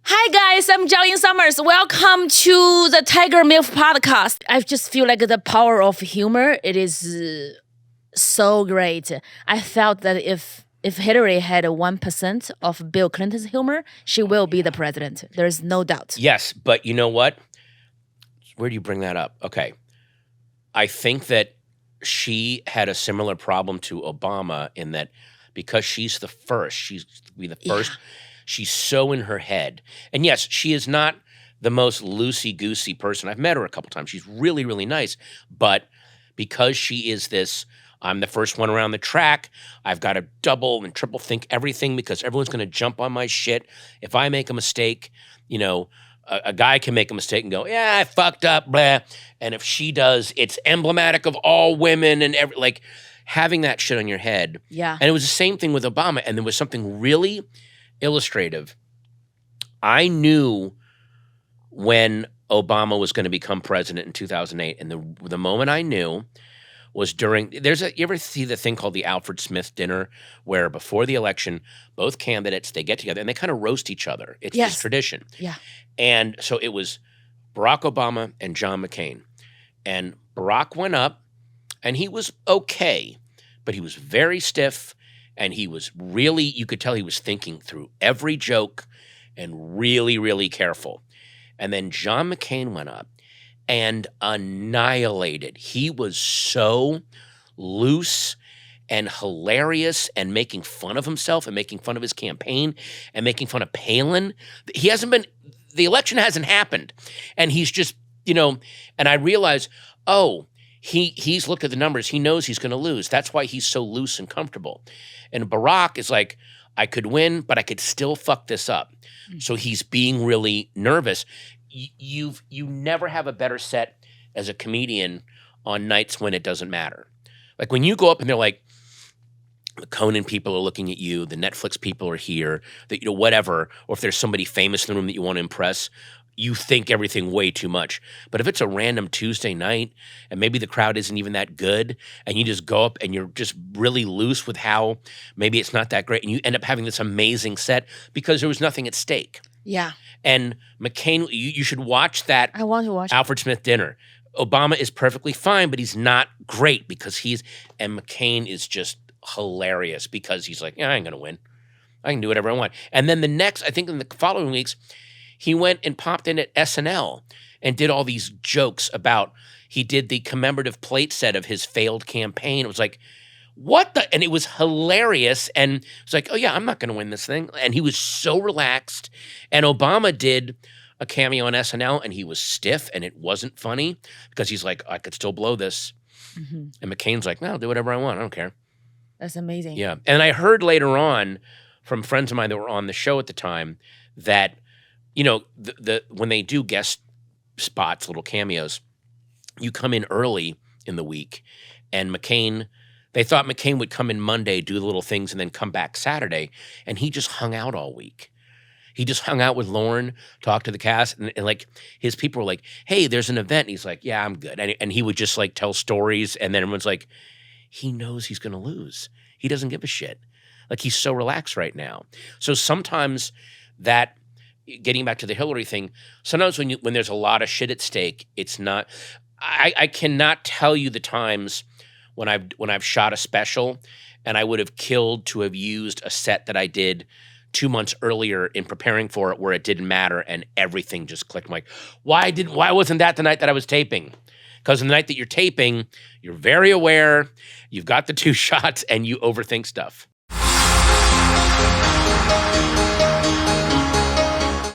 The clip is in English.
Hi guys, I'm Jiaoying Summers. Welcome to the Tiger Milf Podcast. I just feel like the power of humor, it is so great. I felt that if Hillary had 1% of Bill Clinton's humor, she will be the president. There's no doubt. Yes, but you know what? Where do you bring that up? Okay. I think that she had a similar problem to Obama in that because she's the first, she's be the first. Yeah. She's so in her head. And yes, she is not the most loosey-goosey person. I've met her a couple times. She's really, really nice. But because she is this, I'm the first one around the track, I've got to double and triple think everything because everyone's going to jump on my shit. If I make a mistake, you know, a guy can make a mistake and go, yeah, I fucked up, blah. And if she does, it's emblematic of all women and like having that shit on your head. Yeah. And it was the same thing with Obama. And there was something really illustrative. I knew when Obama was going to become president in 2008, and the moment I knew was during you ever see the thing called the Alfred Smith dinner, where before the election, both candidates they get together and they kind of roast each other. It's this tradition. Yeah. And so it was Barack Obama and John McCain, and Barack went up, and he was okay, but he was very stiff. And he was really, you could tell he was thinking through every joke and really, really careful. And then John McCain went up and annihilated. He was so loose and hilarious and making fun of himself and making fun of his campaign and making fun of Palin. The election hasn't happened. And he's just, and I realized, he's looked at the numbers. He knows he's going to lose. That's why he's so loose and comfortable. And Barack is like, I could win, but I could still fuck this up. So he's being really nervous. You never have a better set as a comedian on nights when it doesn't matter. Like when you go up and they're like, the Conan people are looking at you, the Netflix people are here, whatever, or if there's somebody famous in the room that you want to impress, you think everything way too much. But if it's a random Tuesday night and maybe the crowd isn't even that good and you just go up and you're just really loose with how maybe it's not that great and you end up having this amazing set because there was nothing at stake. Yeah. And McCain, you should watch that. I want to watch Alfred Smith dinner. Obama is perfectly fine, but he's not great because and McCain is just hilarious because he's like, yeah, I ain't going to win. I can do whatever I want. And then I think in the following weeks, he went and popped in at SNL and did all these jokes about, he did the commemorative plate set of his failed campaign. It was like, what the? And it was hilarious. And it was like, oh yeah, I'm not going to win this thing. And he was so relaxed. And Obama did a cameo on SNL and he was stiff and it wasn't funny because he's like, I could still blow this. Mm-hmm. And McCain's like, no, I'll do whatever I want. I don't care. That's amazing. Yeah. And I heard later on from friends of mine that were on the show at the time that, when they do guest spots, little cameos, you come in early in the week, and they thought McCain would come in Monday, do the little things, and then come back Saturday, and he just hung out all week. He just hung out with Lauren, talked to the cast, and like his people were like, hey, there's an event. And he's like, yeah, I'm good. And he would just like tell stories, and then everyone's like, he knows he's going to lose. He doesn't give a shit. Like he's so relaxed right now. So sometimes that, getting back to the Hillary thing, sometimes when there's a lot of shit at stake, it's not. I cannot tell you the times when I've shot a special and I would have killed to have used a set that I did 2 months earlier in preparing for it where it didn't matter and everything just clicked. I'm like, why wasn't that the night that I was taping? Because the night that you're taping, you're very aware, you've got the 2 shots, and you overthink stuff.